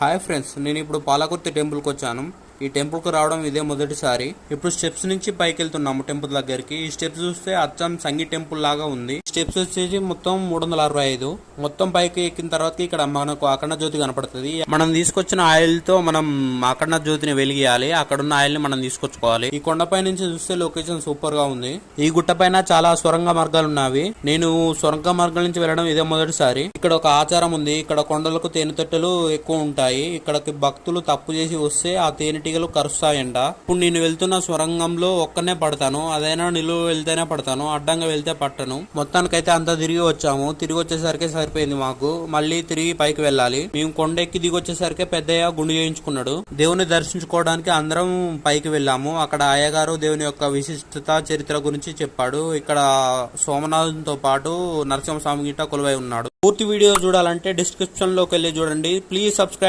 Hi friends, నేను ఇప్పుడు పాలకుర్తి టెంపుల్కి వచ్చాను. ఈ టెంపుల్కి రావడం ఇదే మొదటిసారి. ఇప్పుడు స్టెప్స్ నుంచి పైకి వెళ్తున్నాము టెంపుల్ దగ్గరికి. ఈ స్టెప్స్ చూస్తే అచ్చం సంగీ టెంపుల్ లాగా ఉంది. స్టెప్స్ వచ్చేసి మొత్తం 365. మొత్తం పైకి ఎక్కిన తర్వాత ఇక్కడ మనకు అఖండ జ్యోతి కనపడుతుంది. మనం తీసుకొచ్చిన ఆయిల్ తో మనం అఖండ జ్యోతిని వెలిగియాలి. అక్కడ ఉన్న ఆయిల్ ని మనం తీసుకొచ్చుకోవాలి. ఈ కొండపై నుంచి చూస్తే లొకేషన్ సూపర్ గా ఉంది. ఈ గుట్ట పైన చాలా సొరంగ మార్గాలు ఉన్నవి. నేను సొరంగ మార్గాల నుంచి వెళ్ళడం ఇదే మొదటిసారి. ఇక్కడ ఒక ఆచారం ఉంది. ఇక్కడ కొండలకు తేనెతొట్టెలు ఎక్కువ ఉంటాయి. ఇక్కడికి భక్తులు తప్పు చేసి వస్తే ఆ తేనెటీగలు కరుస్తాయంట. ఇప్పుడు నేను వెళ్తున్న సొరంగంలో ఒక్కనే పడతాను. అదైనా నిలువ వెళ్తేనే పడతాను, అడ్డంగా వెళ్తే పట్టను. మొత్తానికైతే అంతా తిరిగి వచ్చాము. తిరిగి వచ్చేసరికి సరిపోయింది మాకు. మళ్ళీ తిరిగి పైకి వెళ్ళాలి. మేము కొండెక్కి దిగి వచ్చేసరికి పెద్దయ్య గుండు చేయించుకున్నాడు. దేవుని దర్శించుకోవడానికి అందరం పైకి వెళ్ళాము. అక్కడ అయ్యగారు దేవుని యొక్క విశిష్టత చరిత్ర గురించి చెప్పాడు. ఇక్కడ సోమనాథంతో పాటు నరసింహస్వామి గిట్ట కొలువై ఉన్నాడు. పూర్తి వీడియో చూడాలంటే డిస్క్రిప్షన్ లోకి వెళ్ళి చూడండి. Please subscribe.